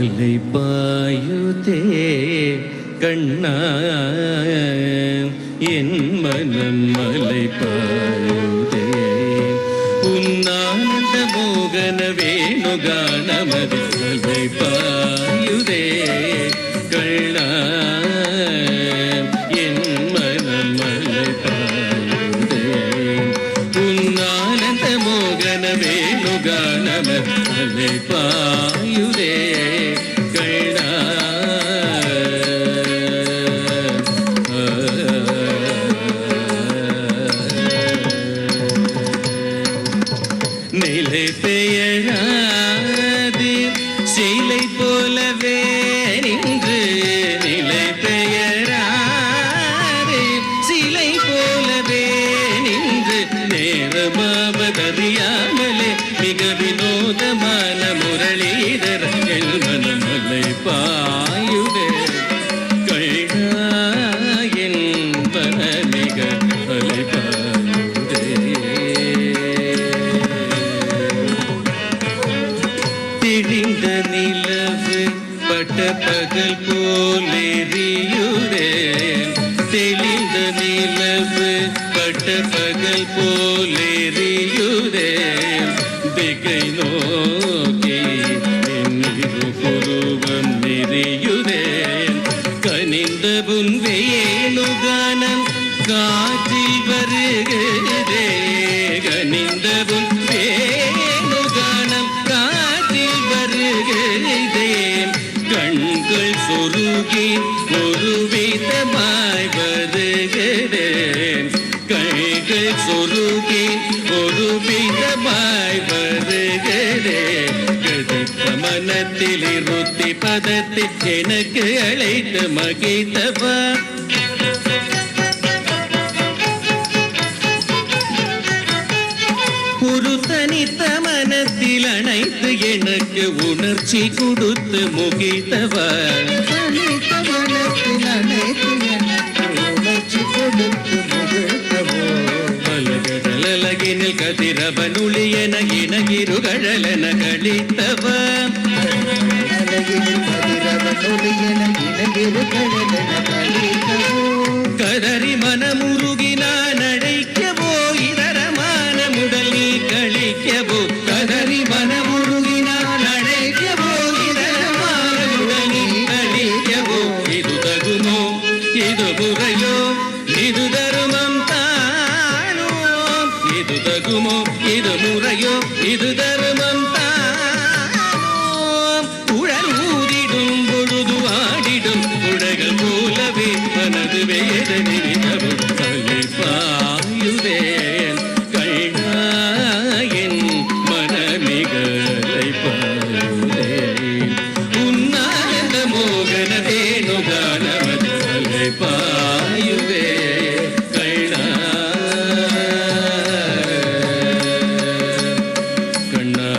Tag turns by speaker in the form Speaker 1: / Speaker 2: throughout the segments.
Speaker 1: மலை பாயுதே கண்ணா என் மனம் மலை பாயுதே உன்னானந்த மோகன வேணுகானமதி மலை பாயுதே கண்ணா என் மனம் மலை பாயுதே உன்னானந்த மோகன வேணுகானமதி மலை பாயுதே கண்ணா நிலை பெயராது சிலை போலவே நின்று நிலை பெயராது சிலை போலவே நின்று நேரமாவதறியாமலே மிக வினோதமான முரளிதர என் மனமலை பாயுதே கண்ணா என் மனமிக மலை பாயுதே திழிந்த நிலவு பட்ட பகல் போலெறியுதே தெளிந்த நிலவு பட்ட பகல் போலெறியுதே திகை நோக்கி புருவம் நெறியுதே கனிந்த புன் வேணுகானம் காற்றில் வருகிறதே கனிந்த புன் வேணுகானம் காற்றில் வருகிறதே கண்கள் சொருகி ஒரு விதமாய் வருகிறேன் கைகள் சொருகி ஒரு விதமாய் வருகிறேன் கதித்த மனத்தில் இருத்தி பதத்தில் எனக்கு அழைத்து மகிழ்த்தவா ஒரு தனித்த மனத்தில் அணைத்து எனக்கு உணர்ச்சி கொடுத்து முகிழ்த்தவா
Speaker 2: தனித்த மனத்தில் அணைத்து எனக்கு உணர்ச்சி கொடுத்து முகிழ்த்தவோ
Speaker 1: மலகடலகினில் கதிரவனுளி என இனகிருகழலென கழித்தவா
Speaker 2: அழகினில் கதிரவனொளி என இனகிரு கழலென கழித்தவோ
Speaker 1: கதறி மனமுருகி நான் அழைக்கவோ இதரமான முடல் நீ கழிக்கவோ கதறி மனமுருகி நான் அழைக்கவோ இதரமான முடல் நீ கழிக்கவோ இது தகுமோ இது முறையோ இது தருமம் தானோ இது தகுமோ இது முறையோ இது தருமம் தானோ உழல் ஊதிடும் பொழுது ஆடிடும் உலகள் போலவே மனது வேதனிடவும் தலை பாயுதேன் கண்ணா என் மனமிகளை பாயுதேன் உன்னானந்த மோகன வேணுகானமதி தலை பாயுதே கண்ணா கண்ணா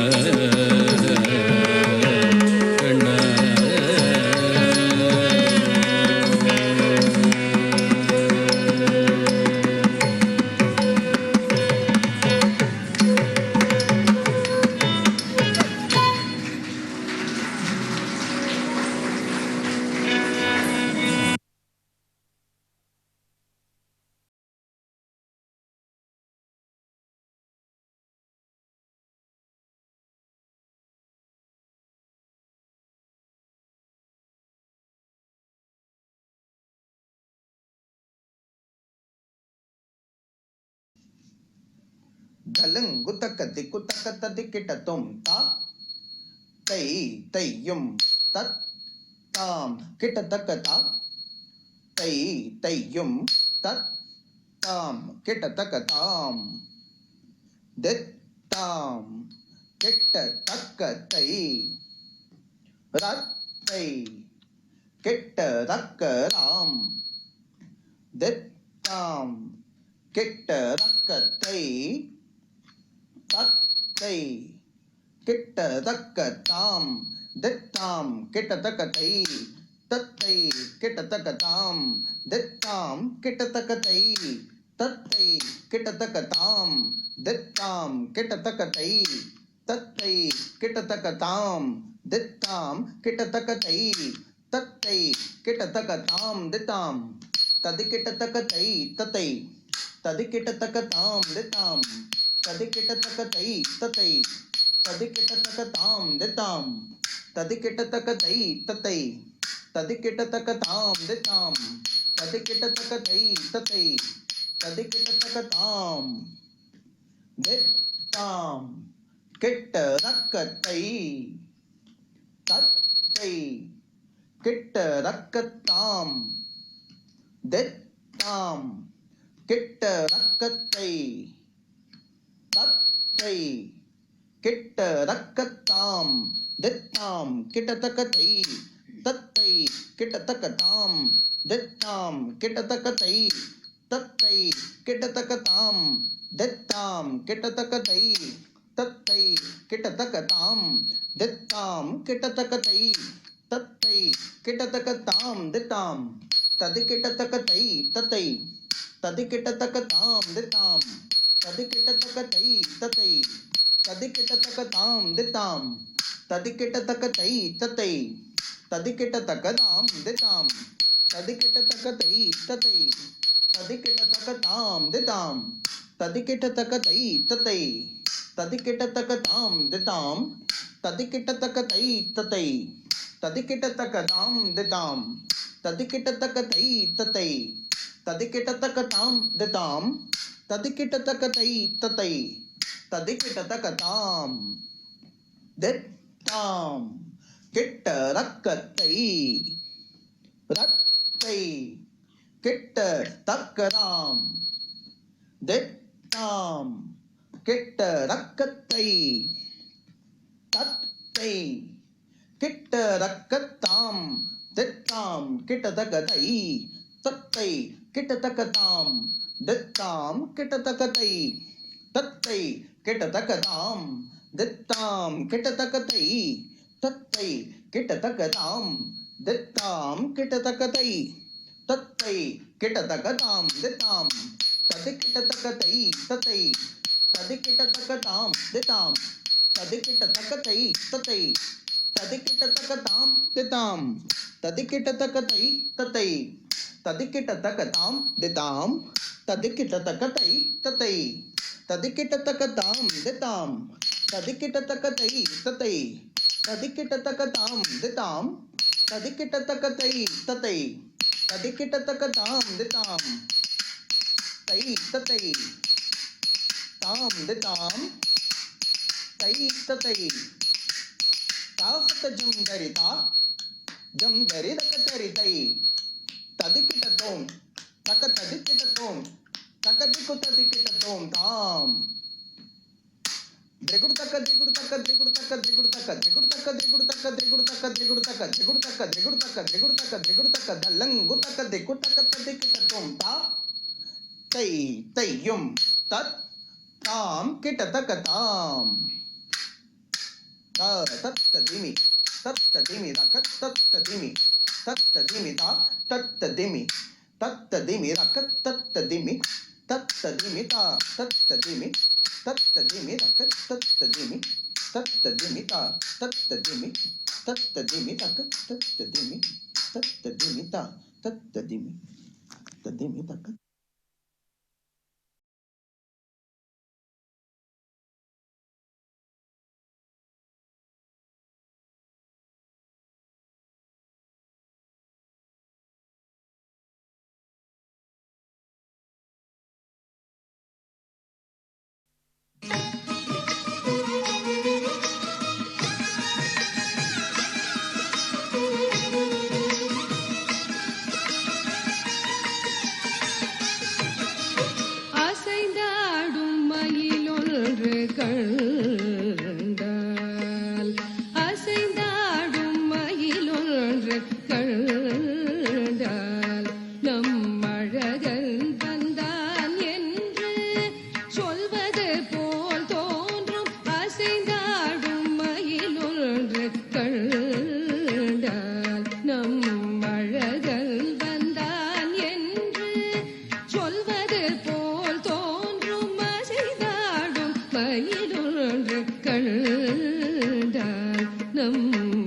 Speaker 1: கண்ணா
Speaker 2: கலங்கு தக்கத்தி குத்தக்கத்தி கிட்டத்தும் தா தை தையும் தத் தாம் கிட்டத்தக்க தா தை தையும் தத் தாம் கிட்டத்தக்க தாம் தித்தாம் கிட்டத்தக்க தை ரத்தை கிட்டத்தக்க ராம் தித்தாம் கிட்டத்தக்கத்தை தத்தை கிட்டத்தக்க தாம் தித்தாம் கிட்டத்தக்க தை தத்தை கிட்டத்தக்க தாம் தித்தாம் கிட்டத்தக்க தை தத்தை கிட்டத்தக்க தாம் தித்தாம் கிட்டத்தக்க தை தத்தை கிட்டத்தக்க தாம் தித்தாம் கிட்டத்தக்க தை தத்தை கிட்டத்தக்க தாம் தித்தாம் ததி கிட்டத்தக்க தை தத்தை ததி கிட்டத்தக்க தாம் தித்தாம் ததி கிட்டத்தக்க தை தத்தை ததி கிட்டத்தக்க தாம் தித்தாம் ததி கிட்டத்தக்க தை தத்தை ததி கிட்டத்தக்க தாம் தித்தாம் ததி கிட்டத்தக்க தை தத்தை ததி கிட்டத்தக்க தாம் தித்தாம் கிட்டத்தக்கத்தை தத்தை கிட்டத்தக்கத்தாம் தித்தாம் கிட்டத்தக்கத்தை தத்தை கிட்டத்தக்கத்தாம் தித்தாம் கிட்டத்தக்கத்தை தத்தை கிட்டத்தக்கத்தாம் தித்தாம் கிட்டத்தக்கத்தை தத்தை கிட்டத்தக்கத்தாம் தித்தாம் கிட்டத்தக்கத்தை தத்தை கிட்டத்தக்கத்தாம் தித்தாம் கிட்டத்தக்கத்தை தத்தை கிட்டத்தக்கத்தாம் தித்தாம் ததி கிட்டத்தக்கத்தை தத்தை ததி கிட்டத்தக்கத்தாம் தித்தாம் ததி கிட்டத்தக்கத்தை தத்தை ததி கிட்டத்தக்கத்தாம் தித்தாம் ததி கிட்டத்தக்கத்தை தத்தை ததி கிட்டத்தக்கதாம் தித்தாம் ததி கிட்டத்தக்கத்தை தத்தை ததி கிட்டத்தக்கதாம் தித்தாம் ததி கிட்டத்தக்கத்தை தத்தை ததி கிட்டத்தக்கதாம் தித்தாம் ததி கிட்டத்தக்கத்தை தத்தை ததி கிட்டத்தக்கதாம் தித்தாம் ததி கிட்டத்தக்கத்தை தத்தை ததி கிட்டத்தக்கதாம் தித்தாம் ததி கிட்டத்தக்கத்தை தத்தை ததி கிட்டத்தக்கதாம் தித்தாம் கிட்டத்தக்கத்தை ரத்தை கிட்டத்தக்கதாம் தித்தாம் கிட்டத்தக்கத்தை தத்தை கிட்டத்தக்கத்தாம் தித்தாம் கிட்டத்தக்கத்தை தத்தை கிட்டத்தக்கத்தாம் தித்தாம் கிட்டத்தக்கத்தை தத்தை கிட்டத்தக்கதாம் தித்தாம் கிட்டத்தக்கத்தை தத்தை கிட்டத்தக்கதாம் தித்தாம் கிட்டத்தக்கத்தை தத்தை கிட்டத்தக்கதாம் தித்தாம் ததி கிட்டத்தக்கத்தை தத்தை ததி கிட்டத்தக்கதாம் தித்தாம் ததி கிட்டத்தக்கத்தை தத்தை ததி கிட்டத்தக்கதாம் தித்தாம் ததி கிட்டத்தக்கத்தை தத்தை ததி கிட்டத்தக்கதாம் தித்தாம் ததி கிட்டத்தக்கத்தை தத்தை ததி கிட்டத்தக்கதாம் தித்தாம் ததி கிட்டத்தக்கத்தை தத்தை ததி கிட்டத்தக்கதாம் தித்தாம் ததி கிட்டத்தக்கத்தை தத்தை ததி கிட்டத்தக்கதாம் தித்தாம் தை தத்தை தாம் தித்தாம் தை தத்தை தாசத்த ஜம் தரிதா ஜம் தரிதக்க தரிதை ததி கிட்டத்தோம் தக்க ததி கிட்டத்தோம் தக்க திக்கு ததி கிட்டத்தோம் தாம் திகுடு தக்க திகுடு தக்க திகுடு தக்க திகுடு தக்க திகுடு தக்க திகுடு தக்க திகுடு தக்க திகுடு தக்க திகுடு தக்க திகுடு தக்க திகுடு தக்க திகுடு தக்க தல்லங்கு தக்க திக்கு தக்க ததி கிட்டத்தோம் தா தை தையும் தத் தாம் கிட்டத்தக்க தாம் தத்ததிமி தத்ததிமி தக்க தத்ததிமி தத்ததிமி தா தத்ததிமி தத்ததிமி தக்க தத்ததிமி தத்ததிமி தா தத்ததிமி தத்ததிமி தக்க தத்ததிமி தத்ததிமி தா தத்ததிமி தத்ததிமி தக்க தத்ததிமி தத்ததிமி தா தத்ததிமி தத்ததிமி தக்க
Speaker 3: கண்டால் நம்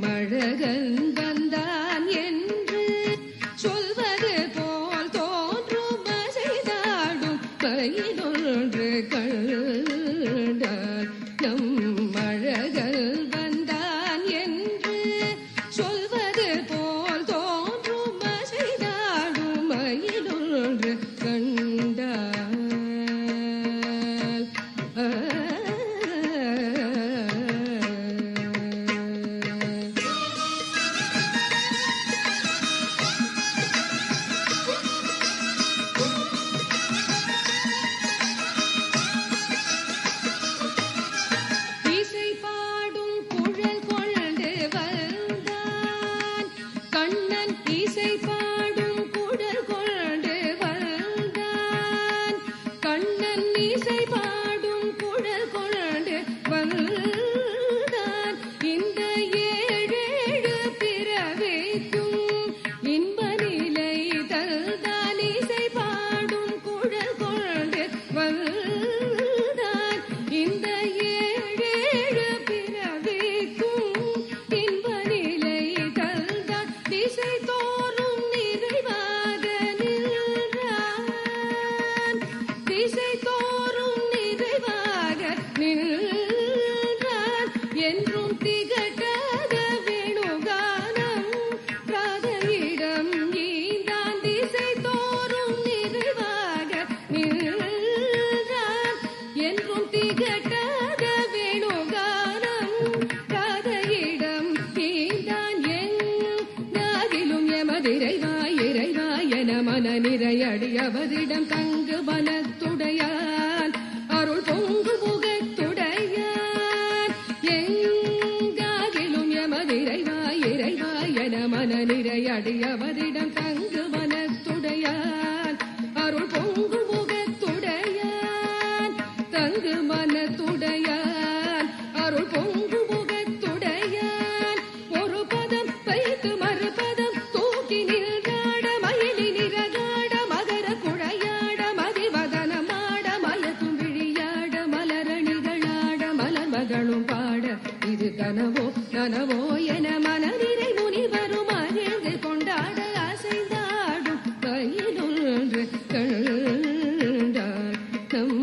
Speaker 3: அடியவரிடம் தங்கு மனத்துடையான் அருள் பொங்கு முகத்துடையான் எங்காகிலும் எமதிரைவாய் இறைவாய் என மனநிறை அடியவரிடம் தங்கு மனத்துடையான் அருள் பொங்கு முகத்துடையான் தங்கு மனத்துடையான் அருள் பொங்கு முகத்துடையான் ஒரு பதம் வைத்து மறுபதம் தூக்கி நின்றாட மயிலி நிறகாட மகர குழையாட மதிவதனமாட மயக்கும் விழியாட மலரணிகளாட மலர்மகளும் பாட இது கனவோ நனவோ என மனநிறை முனிவரும் மகிழ்ந்து கொண்டாட அசைந்தாடும் கையிலொன்று கண்டார் நம்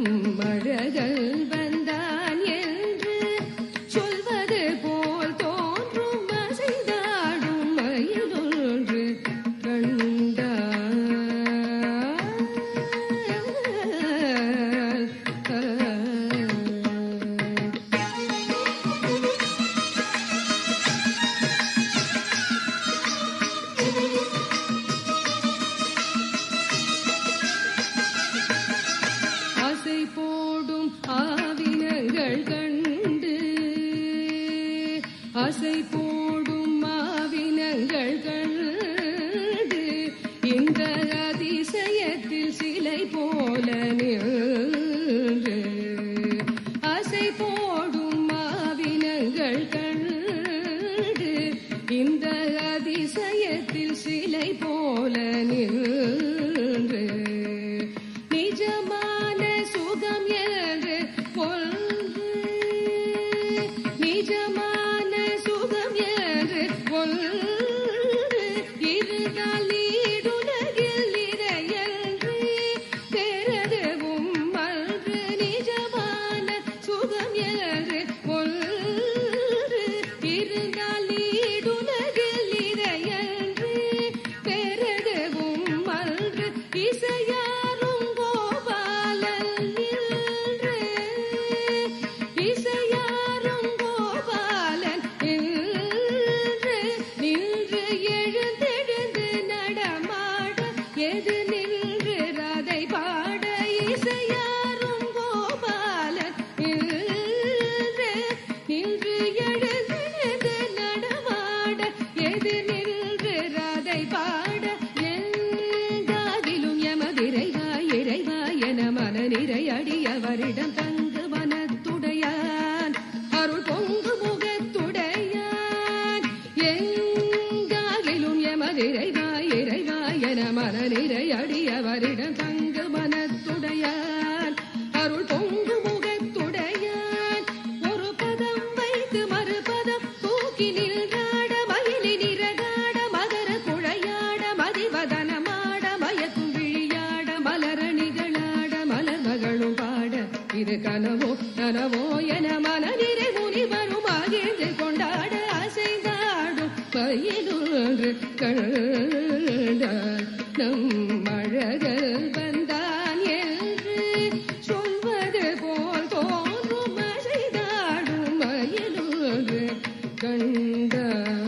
Speaker 3: அழகல் வந்தான் என்று சொல்வது போல் தோன்றும் அசைந்தாடும் மயிலொன்று ஆசை போடும் ஆவினங்கள் கண்டு ஆசை போடும் ஆவினங்கள் கண்டு இந்த அதிசயத்தில் சிலை போல நின்று ஆசை போடும் ஆவினங்கள் கண்டு இந்த அதிசயத்தில் சிலை போல நின்று நிஜமான சுகம் என்று ஒன்று நிஜமான சுகம் என்று ஒன்று இருந்தால் நீடுலகில் நிறையன்று பெறவும் அன்று நிஜமான சுகம் என்று ஒன்று இருந்தால் நீடுலகில் நிறையன்று பெறவும் அன்று இசையாரும் கோபாலன் நின்று இசையாரும் கோபாலன் நின்று நின்று எழுந்தெழுந்து நடமாட எது நின்று ராதை பாட இசையாரும் கோபாலன் நின்று நின்று எழுந்தெழுந்து நடமாட எது நின்று ராதை பாட எங்காகிலும் எமதிரைவாய் இறைவாய் என மனநிறை அடியவரிடம் தங்கு மனத்துடையான் அருள் பொங்கு முகத்துடையான் எங்காகிலும் எமதிரைவாய் இறைவாய் என மனநிறை அடியவரிடம் தங்கு மனத்துடையான் அருள் பொங்கு முகத்துடையான் ஒரு பதம் வைத்து மறுபதம் தூக்கி நின்றாட மயிலி நிறகாட மகர குழையாட மதிவதனமாட மயக்கும் விழியாட மலரணிகளாட மலர்மகளும் பாட இது கனவோ நனவோ என மனநிறை முனிவரும் மகிழ்ந்து கொண்டாட அசைந்தாடும் கையிலொன்று கண்டார் நம் அழகல் வந்தான் என்று சொல்வது போல் தோன்றும் அசைந்தாடும் மயிலொன்று கண்டார்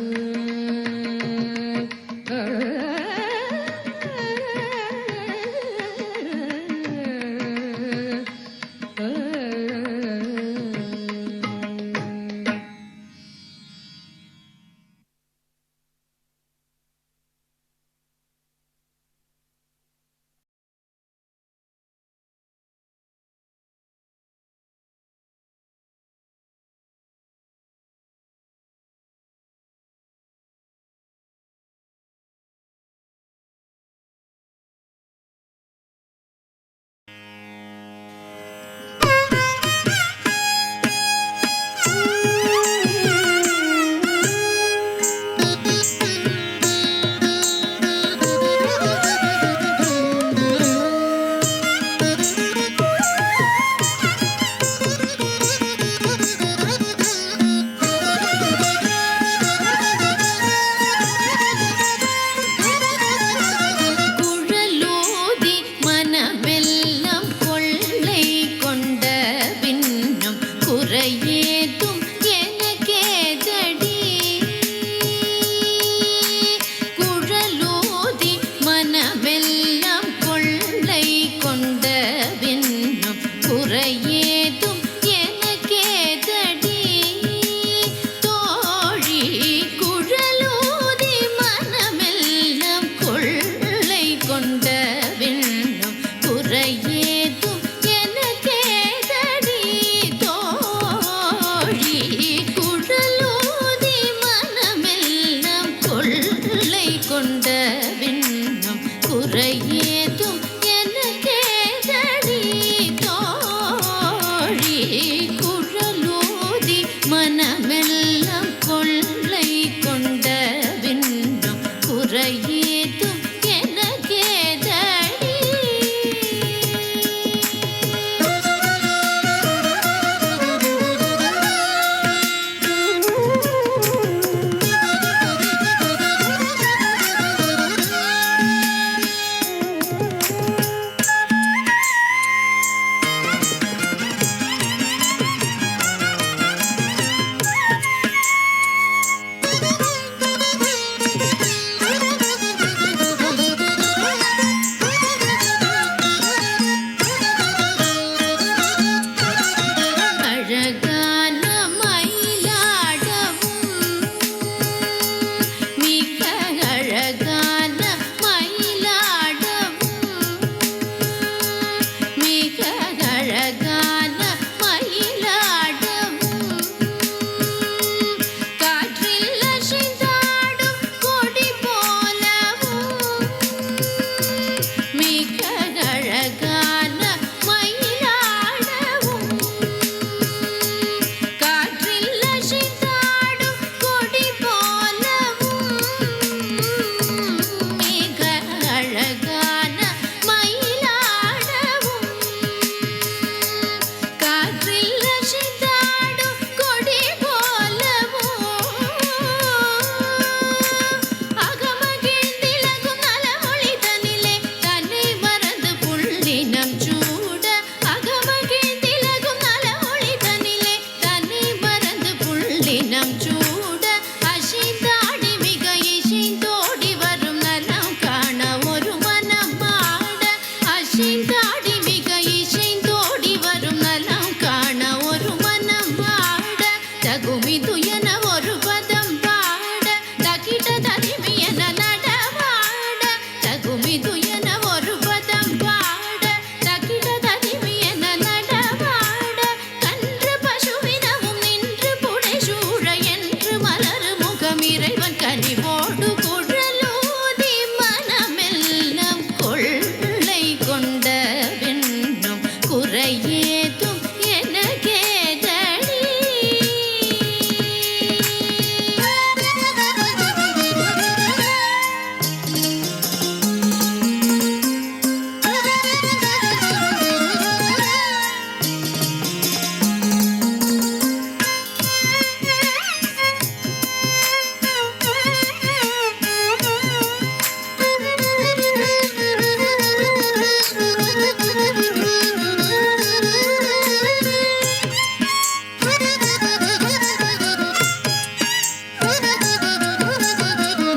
Speaker 4: இறைவன் கனிவோடு குழலோதி மனமெல்லாம் கொள்ளை கொண்ட வெண்ணும் குறையேதும் எனக்கேதடி.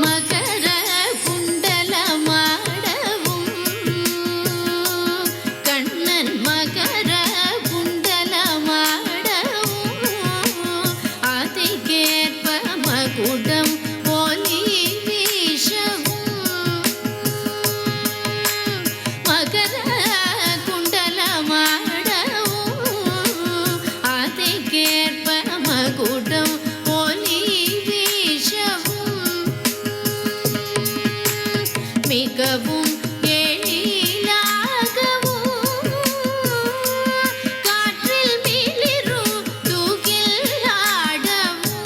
Speaker 4: மகர குண்டலமாடவும் கண்ணன் மகர குண்டலமாடவும் அதிகேற்ப மகுடம் ஒலி வீசவும் மகர குண்டலமாடவும் அதிகேற்ப மகுடம் ஒலி வீசவும் மிகவும் எழிலாகவும் காற்றில் மிளிரும் தூகில் ஆடவும்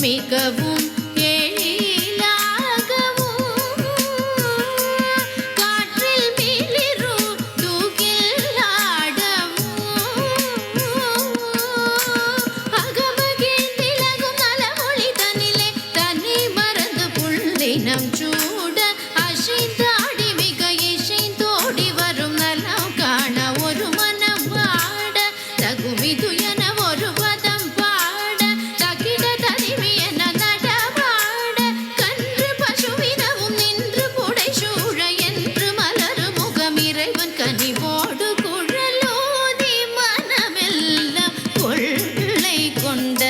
Speaker 4: மிகவும் எழிலாகவும் காற்றில் மிளிரும் தூகில் ஆடவும் அகமகிழ் விலகும் நலமொழி தன்னிலே தன்னை மறந்து புள்ளினம் சூட அசைந்தாடி மிக இசைந்தோடி வரும் நலம் காண ஒரு மனம் பாட தகுமிது என ஒரு பதம் பாட தகிட தனிமி என நடமாட கன்று பசுவினவும் நின்று புடை சூழ என்று மலரு முகம் இறைவன் கனிவோடு குழலோதி மனமெல்லாம் கொள்ளை கொண்ட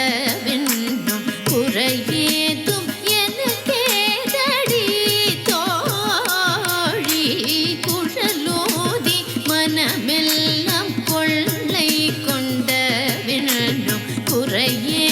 Speaker 4: வெண்ணும் குறையேதும் எனக்கேதடி தோழி குழலோதி மனமெல்லாம் கொள்ளை கொண்ட வெண்ணும் குறையே